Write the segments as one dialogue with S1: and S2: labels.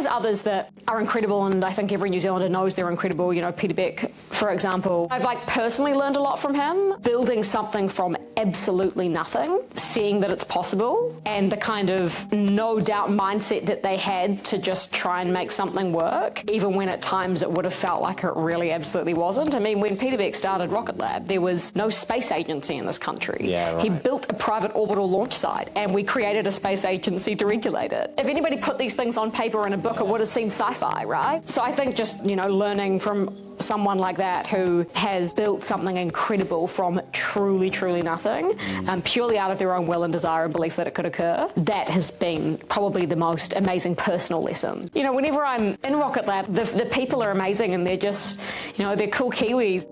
S1: there's others that are incredible, and I think every New Zealander knows they're incredible. You know, Peter Beck, for example. I've personally learned a lot from him, building something from absolutely nothing, seeing that it's possible, and the kind of no doubt mindset that they had to just try and make something work, even when at times it would have felt like it really absolutely wasn't. I mean, when Peter Beck started Rocket Lab, there was no space agency in this country.
S2: Yeah, right.
S1: He built a private orbital launch site, and we created a space agency to regulate it. If anybody put these things on paper in a book, it would have seemed sci-fi, right? So I think just, you know, learning from someone like that who has built something incredible from truly, truly nothing, purely out of their own will and desire and belief that it could occur, that has been probably the most amazing personal lesson. You know, whenever I'm in Rocket Lab, the people are amazing, and they're just, you know, they're cool Kiwis.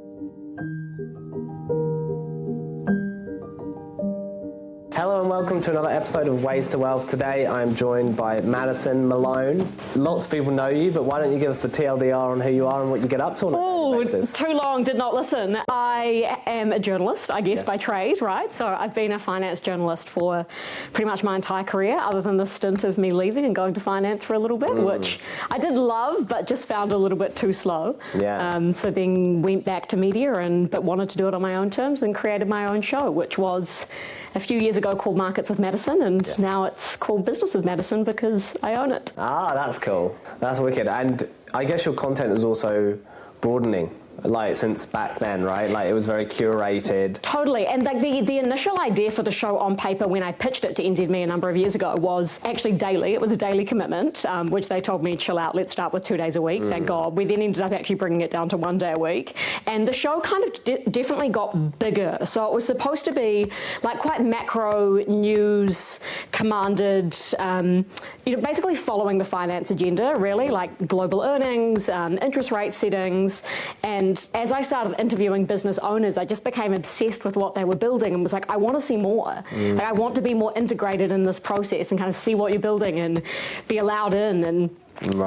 S2: Hello and welcome to another episode of Ways to Wealth. Today I'm joined by Madison Malone. Lots of people know you, but why don't you give us the TLDR on who you are and what you get up to on a daily basis?
S1: Too long, did not listen. I am a journalist, I guess, by trade, right? So I've been a finance journalist for pretty much my entire career, other than the stint of me leaving and going to finance for a little bit, which I did love, but just found a little bit too slow.
S2: Yeah.
S1: So then went back to media, but wanted to do it on my own terms, and created my own show, which was a few years ago called Markets with Madison, and now it's called Business with Madison because I own it.
S2: Ah, that's cool. That's wicked. And I guess your content is also broadening, since back then, right? It was very curated.
S1: Totally. And the initial idea for the show on paper when I pitched it to NZME a number of years ago was actually daily. It was a daily commitment, which they told me, chill out, let's start with 2 days a week. Thank God. We then ended up actually bringing it down to 1 day a week. And the show kind of definitely got bigger. So it was supposed to be quite macro news commanded, basically following the finance agenda, really, like global earnings, interest rate settings. And as I started interviewing business owners, I just became obsessed with what they were building and was like, I want to see more. I want to be more integrated in this process and kind of see what you're building and be allowed in and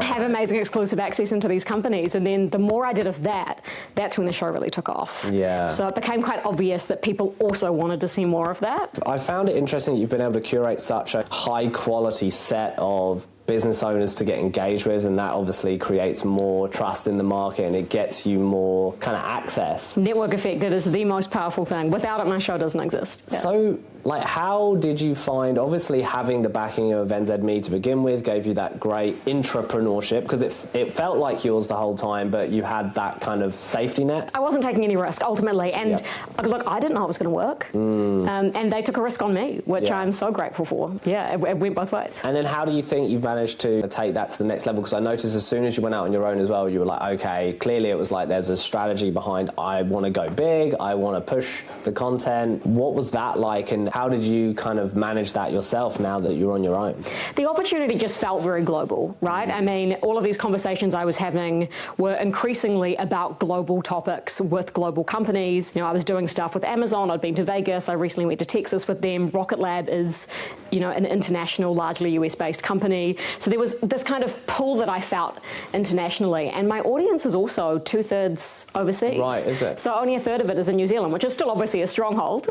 S1: have amazing exclusive access into these companies. And then the more I did of that, that's when the show really took off.
S2: Yeah.
S1: So it became quite obvious that people also wanted to see more of that.
S2: I found it interesting that you've been able to curate such a high quality set of business owners to get engaged with, and that obviously creates more trust in the market and it gets you more kind of access.
S1: Network effect, it is the most powerful thing. Without it, my show doesn't exist. Yeah.
S2: So, how did you find, obviously having the backing of NZME to begin with gave you that great entrepreneurship, because it felt like yours the whole time, but you had that kind of safety net?
S1: I wasn't taking any risk, ultimately, and look, I didn't know it was going to work, and they took a risk on me, which I'm so grateful for. Yeah, it went both ways.
S2: And then how do you think you've managed to take that to the next level? Because I noticed as soon as you went out on your own as well, you were like, okay, clearly it was like there's a strategy behind, I want to go big, I want to push the content. What was that like, and how did you kind of manage that yourself now that you're on your own?
S1: The opportunity just felt very global, right? I mean, all of these conversations I was having were increasingly about global topics with global companies. You know, I was doing stuff with Amazon, I'd been to Vegas, I recently went to Texas with them. Rocket Lab is, an international, largely US-based company. So there was this kind of pull that I felt internationally, and my audience is also 2/3 overseas.
S2: Right, is it?
S1: So only 1/3 of it is in New Zealand, which is still obviously a stronghold.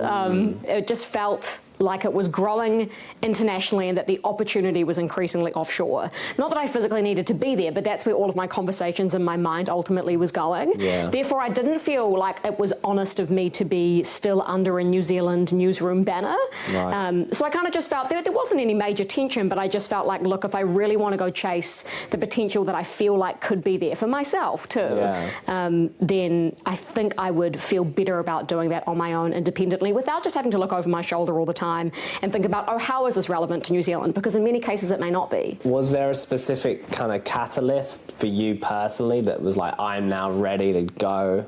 S1: It just felt like it was growing internationally and that the opportunity was increasingly offshore. Not that I physically needed to be there, but that's where all of my conversations in my mind ultimately was going.
S2: Yeah.
S1: Therefore, I didn't feel like it was honest of me to be still under a New Zealand newsroom banner.
S2: Right.
S1: So I kind of just felt there wasn't any major tension, but I just felt like, look, if I really want to go chase the potential that I feel like could be there for myself too, then I think I would feel better about doing that on my own independently without just having to look over my shoulder all the time and think about, how is this relevant to New Zealand? Because in many cases it may not be.
S2: Was there a specific kind of catalyst for you personally that was like, I'm now ready to go?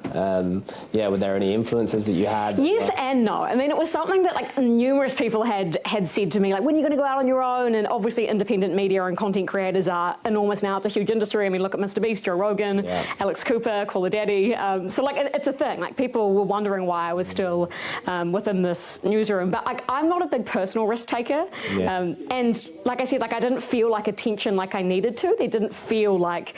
S2: Were there any influences that you had?
S1: Yes and no. I mean, it was something that numerous people had said to me, when are you going to go out on your own? And obviously independent media and content creators are enormous now. It's a huge industry. I mean, look at Mr. Beast, Joe Rogan, Alex Cooper, Call Her Daddy. It's a thing. People were wondering why I was still within this newsroom. But I'm not a big personal risk taker. And like I said, I didn't feel like attention like I needed to. There didn't feel like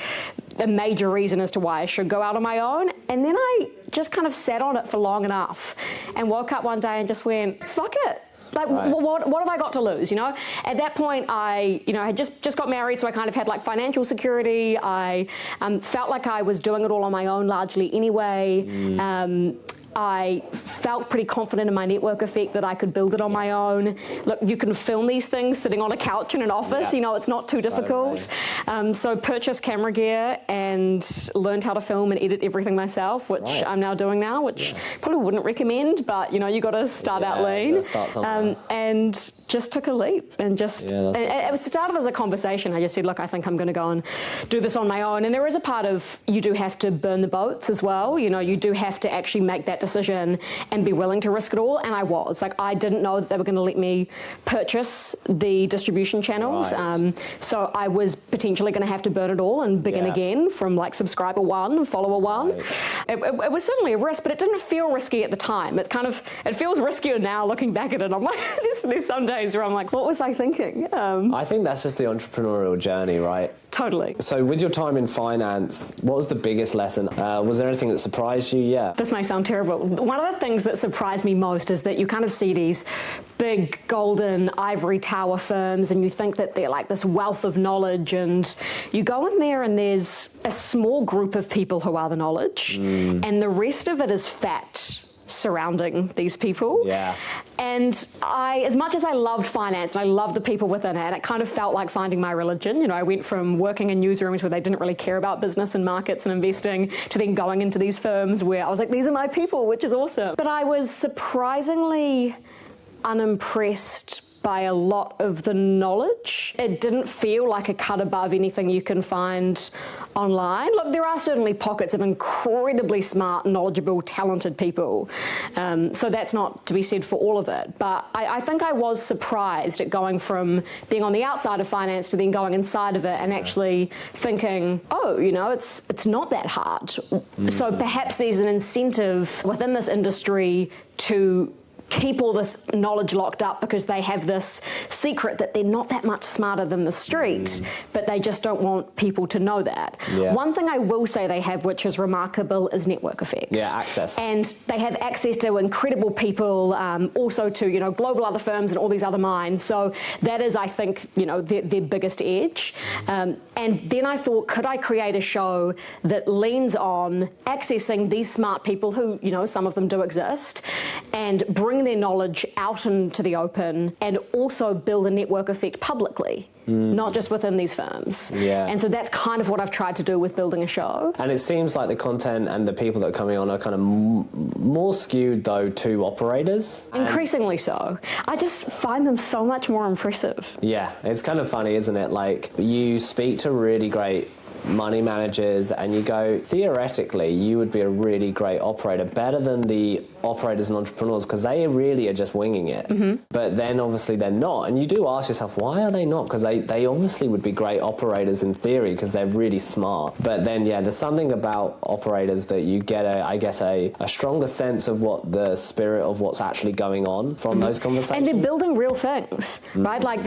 S1: a major reason as to why I should go out on my own. And then I just kind of sat on it for long enough and woke up one day and just went, fuck it. Like, what have I got to lose, you know? At that point, I, you know, had just got married, so I kind of had like financial security. I felt like I was doing it all on my own largely anyway. I felt pretty confident in my network effect that I could build it on my own. Look, you can film these things sitting on a couch in an office, you know, it's not too difficult. So purchased camera gear and learned how to film and edit everything myself, which I'm now doing now, which probably wouldn't recommend, but you know, you got to start out lean. And just took a leap and just, and it started as a conversation. I just said, look, I think I'm going to go and do this on my own. And there is a part of, you do have to burn the boats as well. You know, you do have to actually make that decision and be willing to risk it all. And I was like, I didn't know that they were going to let me purchase the distribution channels. So I was potentially going to have to burn it all and begin again from like subscriber one, follower one. It was certainly a risk, but it didn't feel risky at the time. It feels riskier now looking back at it. I'm like, there's some days where I'm like, what was I thinking?
S2: I think that's just the entrepreneurial journey, right?
S1: Totally.
S2: So with your time in finance, what was the biggest lesson? Was there anything that surprised you? Yeah.
S1: This may sound terrible. One of the things that surprised me most is that you kind of see these big golden ivory tower firms and you think that they're like this wealth of knowledge, and you go in there and there's a small group of people who are the knowledge and the rest of it is fat surrounding these people. And as much as I loved finance and I loved the people within it, it kind of felt like finding my religion. You know, I went from working in newsrooms where they didn't really care about business and markets and investing to then going into these firms where I was like, these are my people, which is awesome. But I was surprisingly unimpressed by a lot of the knowledge. It didn't feel like a cut above anything you can find online. Look, there are certainly pockets of incredibly smart, knowledgeable, talented people. So that's not to be said for all of it. But I think I was surprised at going from being on the outside of finance to then going inside of it and actually thinking, oh, you know, it's not that hard. So perhaps there's an incentive within this industry to keep all this knowledge locked up because they have this secret that they're not that much smarter than the street, but they just don't want people to know that. One thing I will say they have, which is remarkable, is network effect.
S2: Access.
S1: And they have access to incredible people, also to, you know, global other firms and all these other minds. So that is, I think, you know, their biggest edge. And then I thought, could I create a show that leans on accessing these smart people who, you know, some of them do exist, and bring their knowledge out into the open and also build a network effect publicly, not just within these firms. And so that's kind of what I've tried to do with building a show.
S2: And it seems like the content and the people that are coming on are kind of more skewed though to operators.
S1: Increasingly so. I just find them so much more impressive.
S2: Yeah, it's kind of funny, isn't it? Like, you speak to really great money managers and you go, theoretically, you would be a really great operator, better than the operators and entrepreneurs, because they really are just winging it. But then obviously they're not. And you do ask yourself, why are they not? Because they obviously would be great operators in theory because they're really smart. But then, there's something about operators that you get, a stronger sense of what the spirit of what's actually going on from those conversations.
S1: And they're building real things, right? Like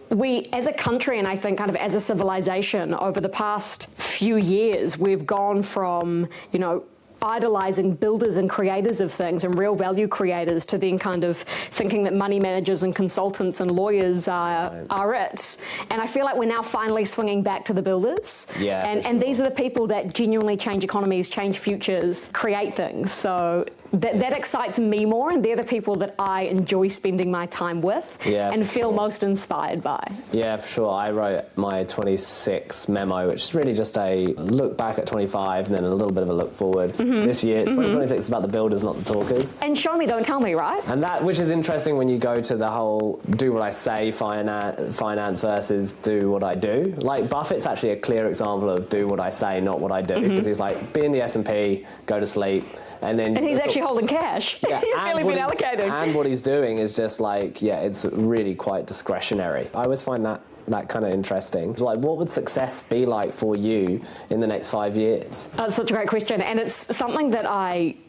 S1: we, as a country, and I think kind of as a civilization, over the past few years, we've gone from, you know, idolizing builders and creators of things and real value creators to then kind of thinking that money managers and consultants and lawyers are it. And I feel like we're now finally swinging back to the builders. And these are the people that genuinely change economies, change futures, create things. So that excites me more, and they're the people that I enjoy spending my time with and feel most inspired by. Yeah,
S2: for sure. I wrote my 26 memo, which is really just a look back at 25 and then a little bit of a look forward. This year, 2026 is about the builders, not the talkers.
S1: And show me, don't tell me, right?
S2: And that, which is interesting when you go to the whole do what I say finance versus do what I do. Like, Buffett's actually a clear example of do what I say, not what I do, because he's like, be in the S&P, go to sleep. And he's actually
S1: holding cash. He's barely been allocated.
S2: And what he's doing is just like, it's really quite discretionary. I always find that kind of interesting. So, like, what would success be like for you in the next 5 years?
S1: That's such a great question. And it's something that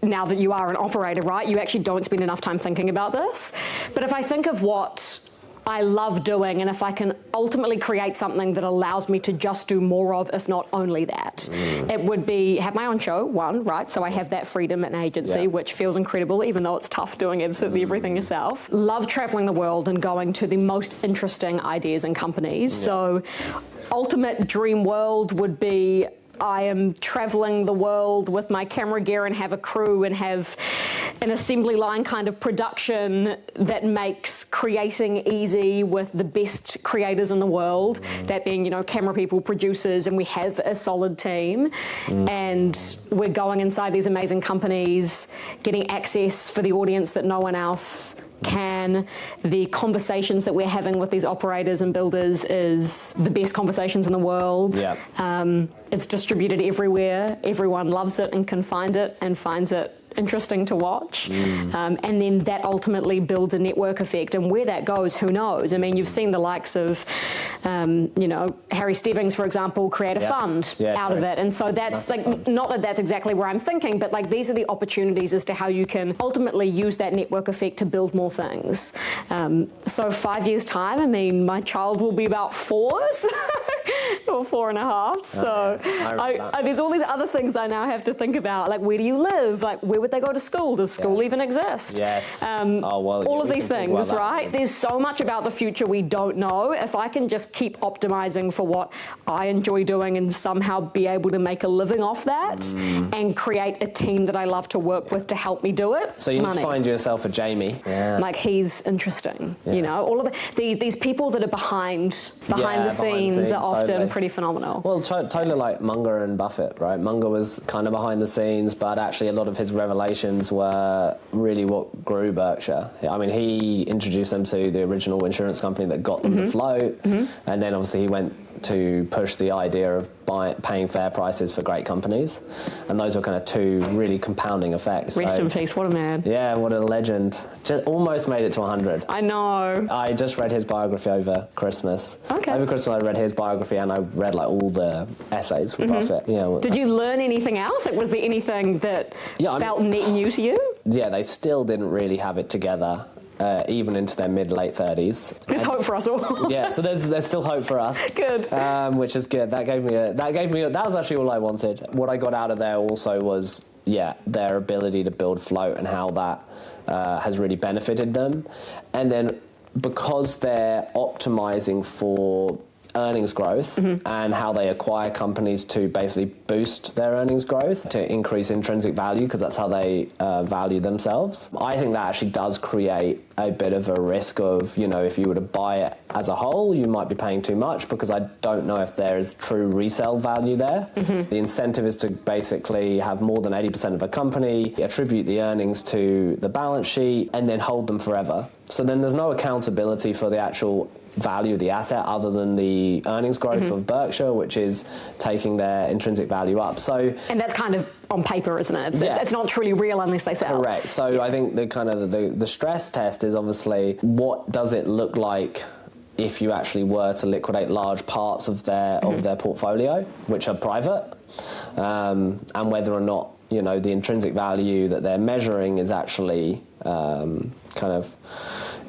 S1: now that you are an operator, right, you actually don't spend enough time thinking about this. But if I think of what I love doing, and if I can ultimately create something that allows me to just do more of, if not only that, it would be have my own show, one, right? So I have that freedom at an agency, which feels incredible, even though it's tough doing absolutely everything yourself. Love traveling the world and going to the most interesting ideas and companies. So ultimate dream world would be I am traveling the world with my camera gear and have a crew and have an assembly line kind of production that makes creating easy with the best creators in the world, that being, you know, camera people, producers, and we have a solid team. And we're going inside these amazing companies, getting access for the audience that no one else can. The conversations that we're having with these operators and builders is the best conversations in the world. It's distributed everywhere. Everyone loves it and can find it and finds it interesting to watch. And then that ultimately builds a network effect. And where that goes, who knows? I mean, you've seen the likes of, you know, Harry Stebbings, for example, create a fund out of it. And so that's like, not that that's exactly where I'm thinking, but like these are the opportunities as to how you can ultimately use that network effect to build more things. So 5 years time, I mean, my child will be about 4, so or 4.5. So there's all these other things I now have to think about, like where do you live? Like where would they go to school? Does school even exist? All of these things, right? There's so much about the future we don't know. If I can just keep optimizing for what I enjoy doing and somehow be able to make a living off that and create a team that I love to work with to help me do it.
S2: So you need to find yourself a Jamie.
S1: Like he's interesting, you know, all of these people that are behind the scenes are often pretty phenomenal.
S2: Well, totally like Munger and Buffett, right? Munger was kind of behind the scenes, but actually a lot of his revelations were really what grew Berkshire. I mean, he introduced them to the original insurance company that got them to float, and then obviously he went to push the idea of paying fair prices for great companies, and those were kind of two really compounding effects.
S1: Rest in peace, what a man.
S2: Yeah, what a legend. Just almost made it to 100.
S1: I know.
S2: I just read his biography over Christmas. Over Christmas I read his biography and I read like all the essays for Buffett. Yeah.
S1: Did you learn anything else? Like, was there anything that felt new to you?
S2: Yeah, they still didn't really have it together. Even into their mid-late 30s.
S1: There's hope for us all.
S2: Yeah, so there's still hope for us.
S1: Good.
S2: Which is good. That was actually all I wanted. What I got out of there also was, their ability to build float and how that has really benefited them. And then because they're optimizing for earnings growth and how they acquire companies to basically boost their earnings growth to increase intrinsic value, because that's how they value themselves. I think that actually does create a bit of a risk of, you know, if you were to buy it as a whole, you might be paying too much, because I don't know if there is true resale value there. The incentive is to basically have more than 80% of a company, attribute the earnings to the balance sheet, and then hold them forever. So then there's no accountability for the actual value of the asset other than the earnings growth of Berkshire, which is taking their intrinsic value up. So, and
S1: that's kind of on paper, isn't it? It's not truly real unless they sell.
S2: Correct. So I think the kind of the stress test is obviously what does it look like if you actually were to liquidate large parts of their portfolio, which are private, and whether or not, you know, the intrinsic value that they're measuring is actually kind of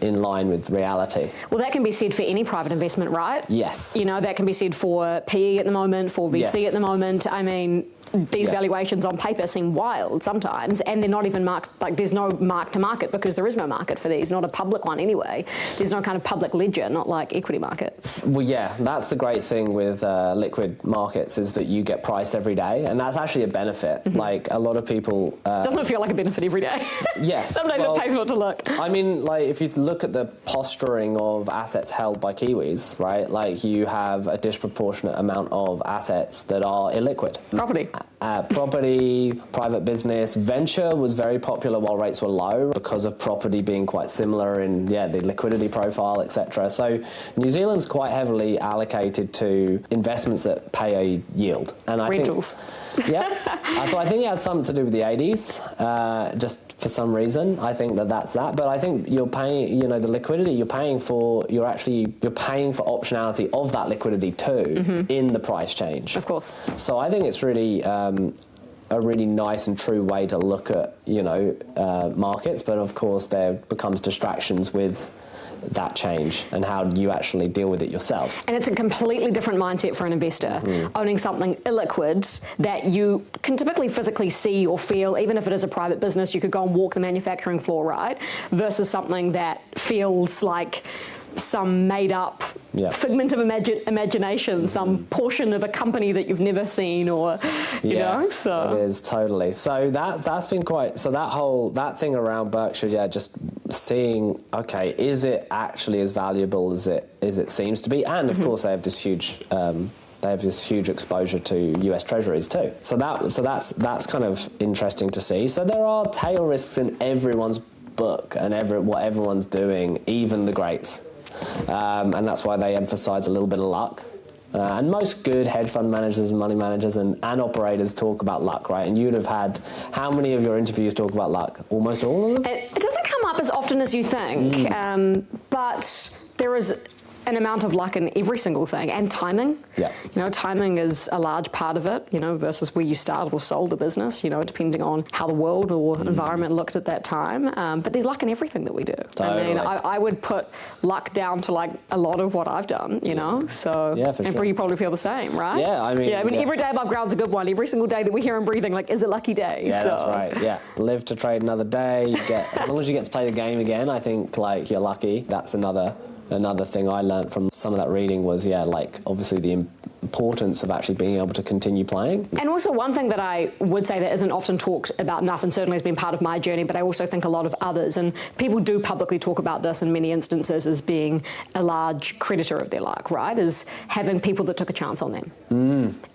S2: in line with reality.
S1: Well, that can be said for any private investment, right?
S2: Yes.
S1: You know, that can be said for PE at the moment, for VC at the moment. I mean, these valuations on paper seem wild sometimes, and they're not even marked, like there's no mark to market because there is no market for these, not a public one anyway. There's no kind of public ledger, not like equity markets.
S2: Well, yeah, that's the great thing with liquid markets, is that you get priced every day, and that's actually a benefit. Like a lot of people...
S1: doesn't feel like a benefit every day.
S2: Yes.
S1: Sometimes it pays not to look.
S2: I mean, like if you look at the posturing of assets held by Kiwis, right, like you have a disproportionate amount of assets that are illiquid.
S1: Property.
S2: Property, private business, venture was very popular while rates were low because of property being quite similar in the liquidity profile, etc. So New Zealand's quite heavily allocated to investments that pay a yield. And I
S1: Rentals.
S2: think, so I think it has something to do with the 80s, just for some reason. I think that's that. But I think you're paying, you know, the liquidity you're paying for, you're paying for optionality of that liquidity too in the price change.
S1: Of course.
S2: So I think it's really a really nice and true way to look at, you know, markets. But of course there becomes distractions with that change and how you actually deal with it yourself.
S1: And it's a completely different mindset for an investor, owning something illiquid that you can typically physically see or feel, even if it is a private business, you could go and walk the manufacturing floor, right? Versus something that feels like some made-up figment of imagination, some portion of a company that you've never seen, or you know. So
S2: it is totally. So that's been quite. So that thing around Berkshire, just seeing, okay, is it actually as valuable as it seems to be? And of course, they have this huge. They have this huge exposure to US Treasuries too. So that's kind of interesting to see. So there are tail risks in everyone's book and what everyone's doing, even the greats. And that's why they emphasize a little bit of luck. And most good hedge fund managers and money managers and operators talk about luck, right? And you'd have had, how many of your interviews talk about luck? Almost all of them?
S1: It doesn't come up as often as you think, but there is an amount of luck in every single thing, and timing.
S2: Yeah.
S1: You know, timing is a large part of it, you know, versus where you started or sold a business, you know, depending on how the world or environment looked at that time. But there's luck in everything that we do.
S2: Totally.
S1: I mean, I would put luck down to like a lot of what I've done, you know, so.
S2: Yeah, for sure.
S1: You probably feel the same, right?
S2: Yeah, I mean.
S1: Every day above ground's a good one. Every single day that we hear and breathing, like, is a lucky day.
S2: Yeah, so. That's right. Yeah, live to trade another day. As long as you get to play the game again, I think like you're lucky. That's another thing I learned from some of that reading was, like obviously the importance of actually being able to continue playing.
S1: And also one thing that I would say that isn't often talked about enough, and certainly has been part of my journey, but I also think a lot of others, and people do publicly talk about this in many instances as being a large creditor of their luck, right, is having people that took a chance on them.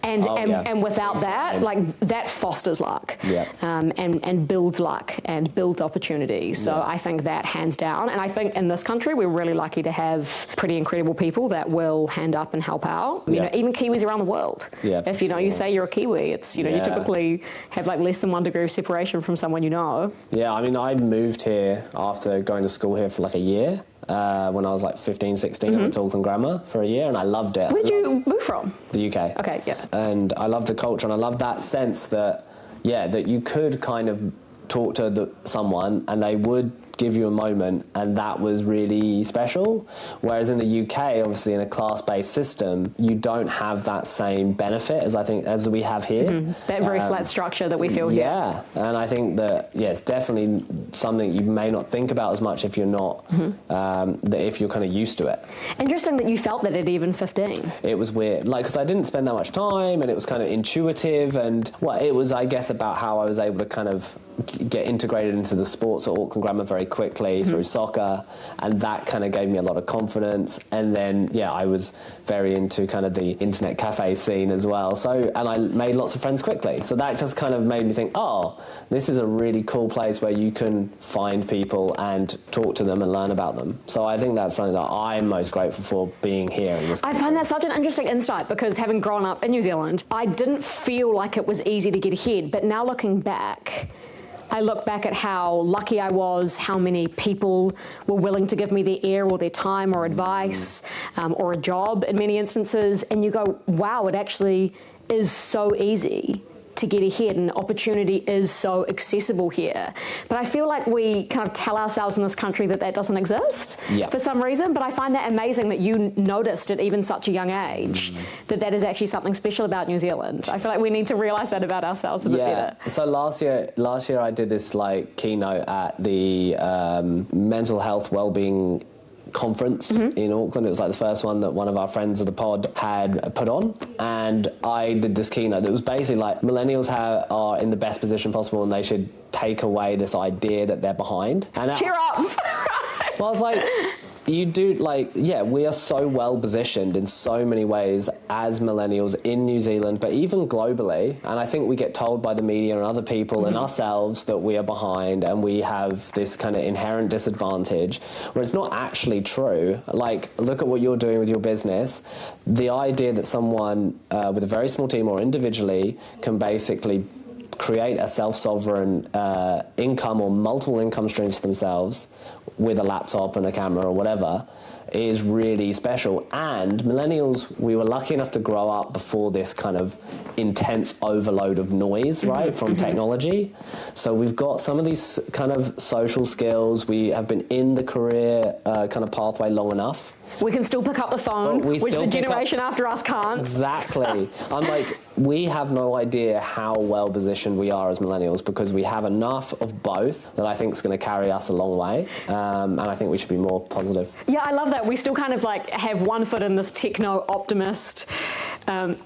S1: And without that, like that fosters luck, and builds luck and builds opportunity. So I think that hands down, and I think in this country we're really lucky to have pretty incredible people that will hand up and help out. You know, even Kiwis around the world. If you say you're a Kiwi, it's you typically have like less than 1 degree of separation from someone you know.
S2: Yeah, I mean, I moved here after going to school here for like a year. When I was like 15, 16, I went to Auckland Grammar for a year and I loved it.
S1: Where did you move from?
S2: The UK.
S1: Okay, yeah.
S2: And I loved the culture and I loved that sense that, that you could kind of talk to someone and they would give you a moment, and that was really special. Whereas in the UK, obviously in a class-based system, you don't have that same benefit as we have here.
S1: That very flat structure that we feel here.
S2: Yeah, and I think that it's definitely something you may not think about as much if you're not, if you're kind of used to it.
S1: Interesting that you felt that at even 15.
S2: It was weird, because I didn't spend that much time, and it was kind of intuitive, and it was, I guess, about how I was able to kind of get integrated into the sports at Auckland Grammar very quickly through soccer, and that kind of gave me a lot of confidence. And then I was very into kind of the internet cafe scene as well, and I made lots of friends quickly, so that just kind of made me think, this is a really cool place where you can find people and talk to them and learn about them. So I think that's something that I'm most grateful for being here in this country.
S1: I find that such an interesting insight, because having grown up in New Zealand, I didn't feel like it was easy to get ahead, but now looking back, I look back at how lucky I was, how many people were willing to give me their ear or their time or advice, or a job in many instances, and you go, wow, it actually is so easy to get ahead, and opportunity is so accessible here. But I feel like we kind of tell ourselves in this country that doesn't exist for some reason, but I find that amazing that you noticed at even such a young age that is actually something special about New Zealand. I feel like we need to realise that about ourselves a bit better.
S2: So last year I did this keynote at the mental health wellbeing conference in Auckland. It was like the first one that one of our friends of the pod had put on, and I did this keynote that was basically like millennials are in the best position possible and they should take away this idea that they're behind. And
S1: cheer up.
S2: Well, I was like, you do, we are so well positioned in so many ways as millennials in New Zealand, but even globally. And I think we get told by the media and other people and ourselves that we are behind and we have this kind of inherent disadvantage, where it's not actually true. Like, look at what you're doing with your business. The idea that someone with a very small team or individually can basically create a self-sovereign income or multiple income streams for themselves with a laptop and a camera or whatever is really special. And millennials, we were lucky enough to grow up before this kind of intense overload of noise, right, from technology. So we've got some of these kind of social skills. We have been in the career kind of pathway long enough.
S1: We can still pick up the phone, which the generation after us can't.
S2: Exactly. I'm like, we have no idea how well positioned we are as millennials because we have enough of both that I think is going to carry us a long way. And I think we should be more positive.
S1: Yeah, I love that. We still kind of like have one foot in this techno-optimist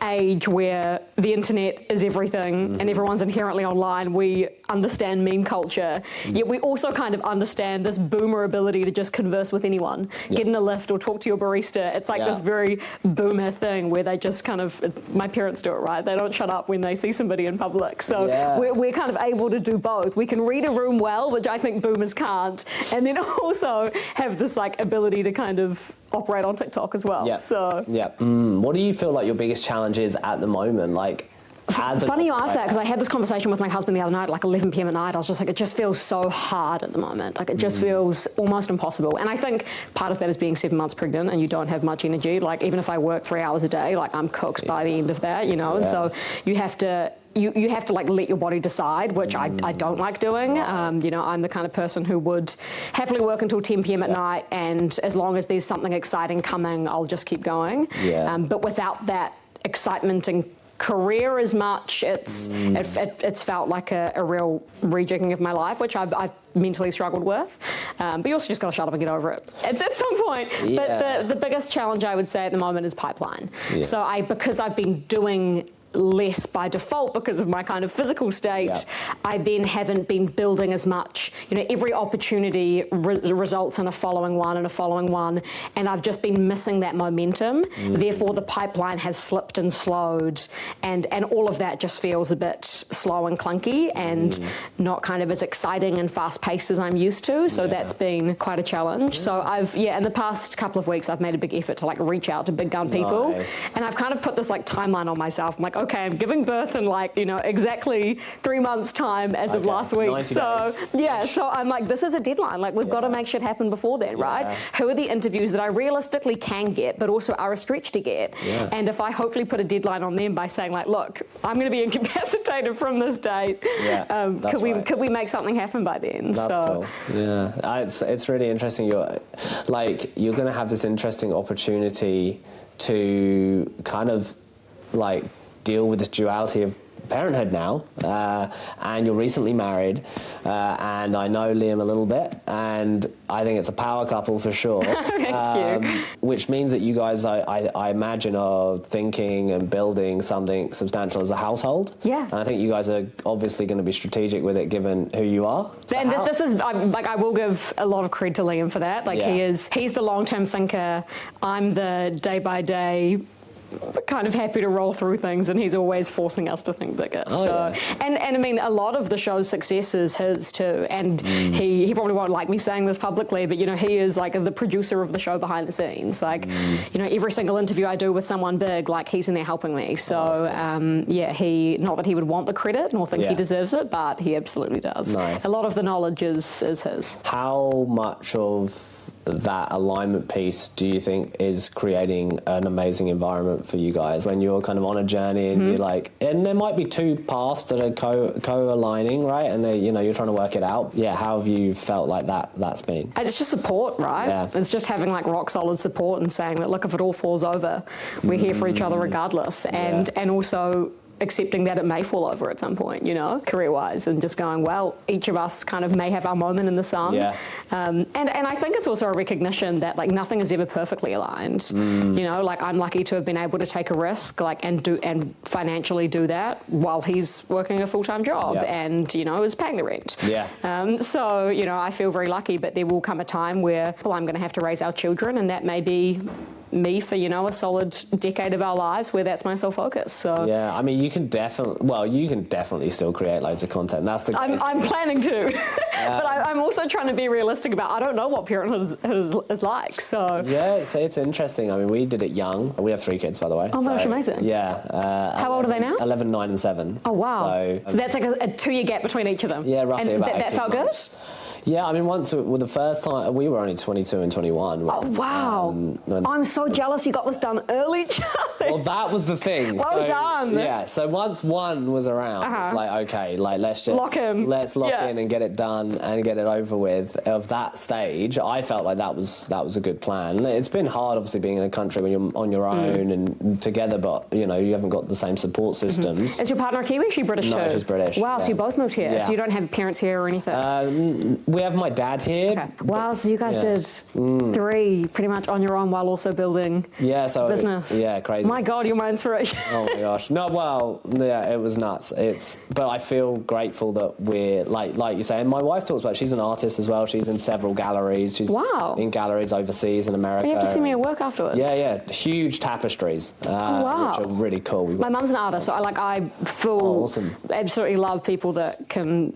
S1: age where the internet is everything and everyone's inherently online. We understand meme culture, yet we also kind of understand this boomer ability to just converse with anyone, get in a lift or talk to your barista. It's like this very boomer thing where they just kind of, my parents do it, right? They don't shut up when they see somebody in public. So we're kind of able to do both. We can read a room well, which I think boomers can't, and then also have this like ability to kind of operate on TikTok as well. What do
S2: you feel like your biggest challenge is at the moment? Like,
S1: funny you ask that, because I had this conversation with my husband the other night, like 11 p.m. at night. I was just like, it just feels so hard at the moment. Like, it just feels almost impossible. And I think part of that is being 7 months pregnant and you don't have much energy. Like, even if I work 3 hours a day, like, I'm cooked by the end of that, you know? And so you have to... You have to like let your body decide, which I don't like doing. You know, I'm the kind of person who would happily work until 10 p.m. at night, and as long as there's something exciting coming, I'll just keep going. But without that excitement and career as much, it's felt like a real rejigging of my life, which I've mentally struggled with. But you also just got to shut up and get over it at some point. But the biggest challenge I would say at the moment is pipeline. So because I've been doing less by default because of my kind of physical state, I then haven't been building as much. You know, every opportunity results in a following one and a following one, and I've just been missing that momentum. Therefore, the pipeline has slipped and slowed, and all of that just feels a bit slow and clunky and not kind of as exciting and fast-paced as I'm used to. So that's been quite a challenge. So I've, in the past couple of weeks, I've made a big effort to like reach out to big gun people, and I've kind of put this like timeline on myself. I'm like, okay, I'm giving birth in like, you know, exactly 3 months time as of last week. So so I'm like, this is a deadline. Like, we've got to make shit happen before then, right? Who are the interviews that I realistically can get, but also are a stretch to get? And if I hopefully put a deadline on them by saying like, look, I'm going to be incapacitated from this date. Could we make something happen by then?
S2: That's cool. It's really interesting. You're going to have this interesting opportunity to kind of like deal with this duality of parenthood now, and you're recently married, and I know Liam a little bit, and I think it's a power couple for sure.
S1: Thank you.
S2: Which means that you guys, I imagine, are thinking and building something substantial as a household. And I think you guys are obviously going to be strategic with it, given who you are. So
S1: and this is like, I will give a lot of credit to Liam for that. Like, he's the long-term thinker. I'm the day-by-day kind of happy to roll through things, and he's always forcing us to think bigger. And I mean, a lot of the show's success is his too, and he probably won't like me saying this publicly, but you know, he is like the producer of the show behind the scenes. Like, you know, every single interview I do with someone big, like, he's in there helping me. So he, not that he would want the credit nor think he deserves it, but he absolutely does. A lot of the knowledge is his.
S2: How much of that alignment piece do you think is creating an amazing environment for you guys when you're kind of on a journey and you're like, and there might be two paths that are co-aligning, right? And they, you know, you're trying to work it out. How have you felt like that's been?
S1: It's just support, right? It's just having like rock solid support and saying that, look, if it all falls over, we're here for each other regardless. And also accepting that it may fall over at some point, you know, career-wise, and just going, well, each of us kind of may have our moment in the sun. And I think it's also a recognition that like nothing is ever perfectly aligned. You know, like, I'm lucky to have been able to take a risk, like, and financially do that while he's working a full-time job and, you know, is paying the rent. So, you know, I feel very lucky, but there will come a time where, well, I'm going to have to raise our children, and that may be me for, you know, a solid decade of our lives where that's my sole focus. So
S2: I mean, you can definitely still create loads of content. That's the
S1: I'm planning to, but I'm also trying to be realistic about, I don't know what parenthood is like. So
S2: it's interesting. I mean, we did it young. We have 3 kids, by the way.
S1: Oh my gosh, amazing. How old are they now?
S2: 11, 9 and 7.
S1: Oh wow. So that's like a 2-year gap between each of them.
S2: Roughly.
S1: And
S2: about
S1: that felt good?
S2: Yeah, I mean, the first time, we were only 22 and 21.
S1: Oh, wow. I'm so jealous you got this done early, Charlie.
S2: Well, that was the thing.
S1: Well done.
S2: Yeah, so once one was around, it's like, okay, like let's lock in and get it done and get it over with. Of that stage, I felt like that was a good plan. It's been hard, obviously, being in a country when you're on your own and together, but you haven't got the same support systems.
S1: Is your partner Kiwi? Is she British too?
S2: No, she's British.
S1: Wow, so you both moved here. So you don't have parents here or anything?
S2: We have my dad here.
S1: Okay. Wow, so you guys did 3 pretty much on your own while also building business.
S2: Yeah, crazy.
S1: My God, you're my inspiration.
S2: Oh my gosh. No, well, yeah, it was nuts. But I feel grateful that we're, like you say, and my wife talks about, she's an artist as well. She's in several galleries. She's in galleries overseas in America.
S1: You have to see me at work afterwards.
S2: Yeah. Huge tapestries, which are really cool.
S1: My mum's an artist, so I feel absolutely love people that can,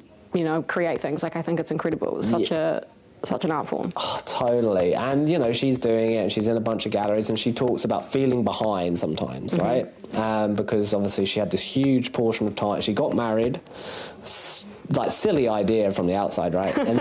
S1: create things. Like, I think it's incredible. It's such an art form.
S2: Oh, totally. And, she's doing it and she's in a bunch of galleries and she talks about feeling behind sometimes, right? Because obviously she had this huge portion of time. She got married, like silly idea from the outside, right? And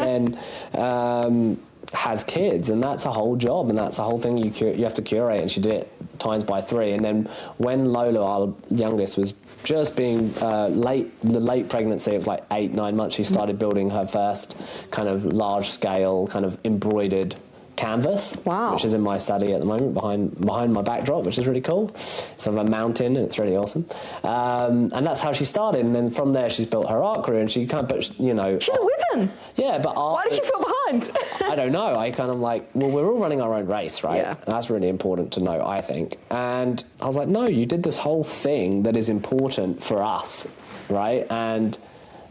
S2: then has kids, and that's a whole job and that's a whole thing you have to curate, and she did it times by 3. And then when Lola, our youngest, was just being late pregnancy of like 8-9 months, she started building her first kind of large scale kind of embroidered canvas, which is in my study at the moment behind my backdrop, which is really cool. It's on a mountain and it's really awesome. And that's how she started. And then from there, she's built her art career, and she kind of put, she's
S1: a weapon.
S2: Yeah, but
S1: why did she feel behind?
S2: I don't know. I kind of like, well, we're all running our own race, right? Yeah. That's really important to know, I think. And I was like, no, you did this whole thing that is important for us, right? And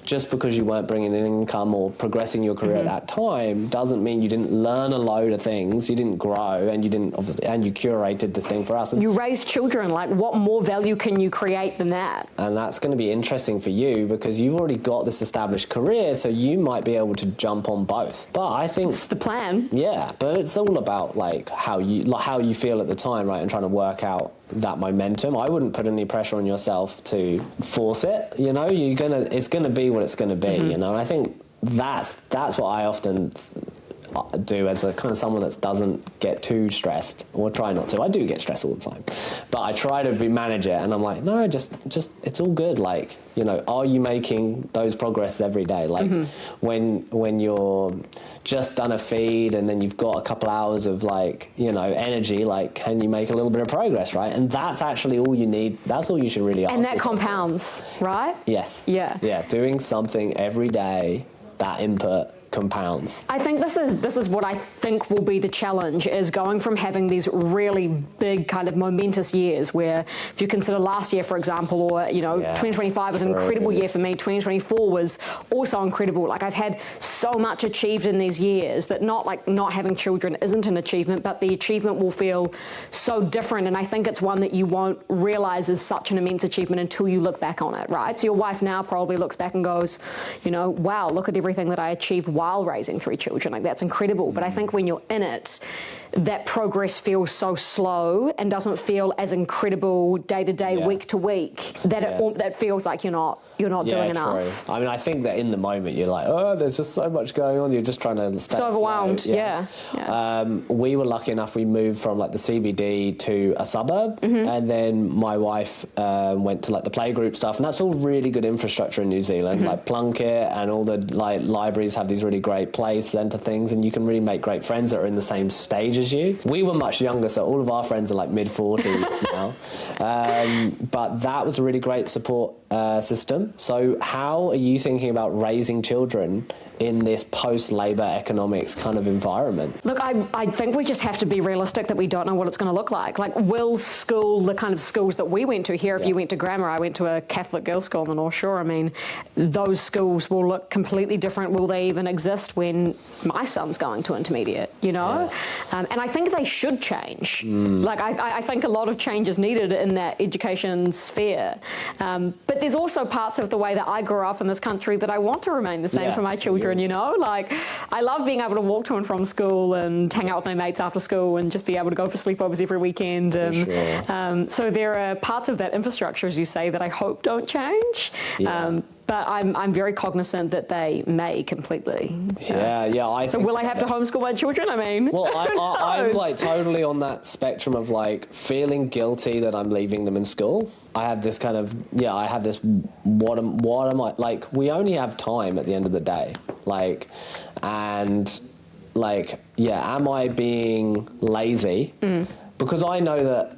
S2: just because you weren't bringing in income or progressing your career at that time doesn't mean you didn't learn a load of things, you didn't grow, and you curated this thing for us. And
S1: you raised children. Like, what more value can you create than that?
S2: And that's going to be interesting for you because you've already got this established career, so you might be able to jump on both. But I think
S1: it's the plan.
S2: Yeah, but it's all about like how you feel at the time, right? And trying to work out that momentum. I wouldn't put any pressure on yourself to force it. It's gonna be what it's gonna be. And I think that's what I often do as a kind of someone that doesn't get too stressed, or try not to. I do get stressed all the time, but I try to manage it. And I'm like, no, just it's all good. Like, are you making those progresses every day? Like when you're just done a feed and then you've got a couple hours of like, energy, like, can you make a little bit of progress, right? And that's actually all you need. That's all you should really ask.
S1: And that compounds, right?
S2: Yes.
S1: Yeah.
S2: Doing something every day, that input compounds.
S1: I think this is what I think will be the challenge, is going from having these really big kind of momentous years where, if you consider last year, for example, or 2025 was an incredible year for me, 2024 was also incredible. Like, I've had so much achieved in these years that not having children isn't an achievement, but the achievement will feel so different. And I think it's one that you won't realize is such an immense achievement until you look back on it, right? So your wife now probably looks back and goes, wow, look at everything that I achieved while raising 3 children. Like, that's incredible. But I think when you're in it, that progress feels so slow and doesn't feel as incredible day to day, week to week, that feels like you're not doing enough.
S2: True. I mean, I think that in the moment you're like, oh, there's just so much going on. You're just trying to stay
S1: so overwhelmed.
S2: Yeah. We were lucky enough. We moved from like the CBD to a suburb, and then my wife went to like the playgroup stuff, and that's all really good infrastructure in New Zealand. Like Plunkett and all the like libraries have these really great play centre things, and you can really make great friends that are in the same stage as you. We were much younger, so all of our friends are like mid-40s now. But that was a really great support system. So how are you thinking about raising children in this post-labour economics kind of environment?
S1: Look, I think we just have to be realistic that we don't know what it's going to look like. Like, will school, the kind of schools that we went to here, if you went to grammar, I went to a Catholic girls' school on the North Shore. I mean, those schools will look completely different. Will they even exist when my son's going to intermediate, And I think they should change. Like, I think a lot of change is needed in that education sphere. But there's also parts of the way that I grew up in this country that I want to remain the same for my children. Like, I love being able to walk to and from school and hang out with my mates after school and just be able to go for sleepovers every weekend. And so there are parts of that infrastructure, as you say, that I hope don't change. but I'm very cognizant that they may completely.
S2: So
S1: will I have to homeschool my children? I mean,
S2: well, I'm like totally on that spectrum of like feeling guilty that I'm leaving them in school. I have this kind of, I have this, what am I, like, we only have time at the end of the day. Like, and like, am I being lazy? Because I know that,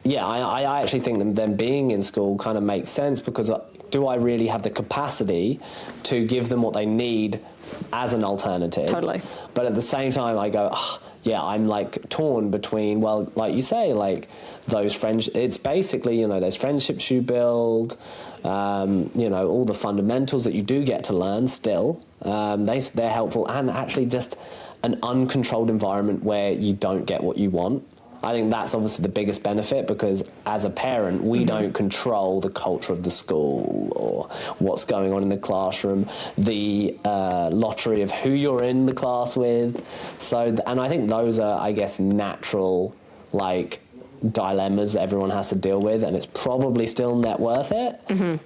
S2: I actually think them being in school kind of makes sense, because do I really have the capacity to give them what they need as an alternative?
S1: Totally.
S2: But at the same time, I go, I'm like torn between, well, like you say, like those friendships, it's basically, those friendships you build, all the fundamentals that you do get to learn still, they're helpful, and actually just an uncontrolled environment where you don't get what you want. I think that's obviously the biggest benefit, because as a parent, we don't control the culture of the school or what's going on in the classroom, the lottery of who you're in the class with. So, and I think those are, I guess, natural, like, dilemmas that everyone has to deal with, and it's probably still not worth it.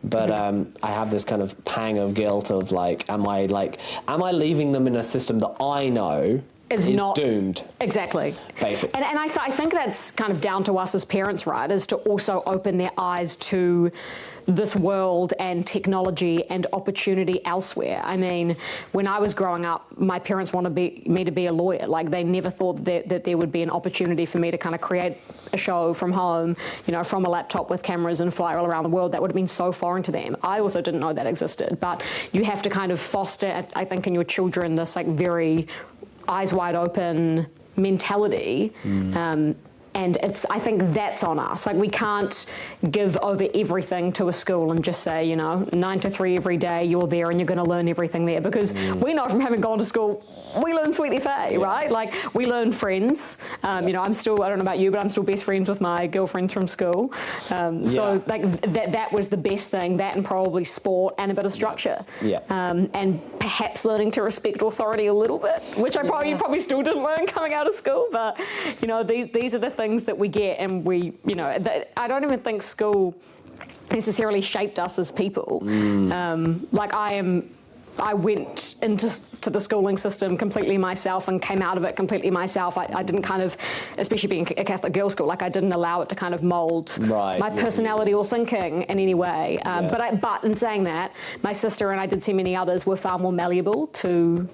S2: But I have this kind of pang of guilt of like, am I leaving them in a system that I know is not doomed?
S1: Exactly.
S2: Basically.
S1: And I think that's kind of down to us as parents, right, is to also open their eyes to this world and technology and opportunity elsewhere. I mean, when I was growing up, my parents wanted me to be a lawyer. Like, they never thought that there would be an opportunity for me to kind of create a show from home, from a laptop with cameras and fly all around the world. That would have been so foreign to them. I also didn't know that existed. But you have to kind of foster, I think, in your children this like very eyes wide open mentality. And I think that's on us. Like, we can't give over everything to a school and just say, 9 to 3 every day, you're there and you're going to learn everything there. Because we know from having gone to school, we learn sweet FA, right? Like, we learn friends. I'm still, I don't know about you, but I'm still best friends with my girlfriends from school. So, like, that was the best thing, that and probably sport and a bit of structure. And perhaps learning to respect authority a little bit, which you probably still didn't learn coming out of school. But, these are the things that we get, and we, I don't even think school necessarily shaped us as people. Like, I went into the schooling system completely myself and came out of it completely myself. I didn't kind of, especially being a Catholic girls' school, like, I didn't allow it to kind of mould my personality or thinking in any way. But in saying that, my sister and I did see many others were far more malleable to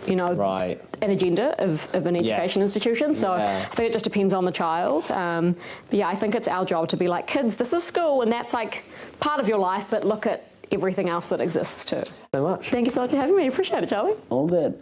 S1: an agenda of an education institution. So I think it just depends on the child. But I think it's our job to be like, kids, this is school, and that's like part of your life, but look at everything else that exists too.
S2: So much.
S1: Thank you so much for having me. Appreciate it, Charlie.
S2: All good.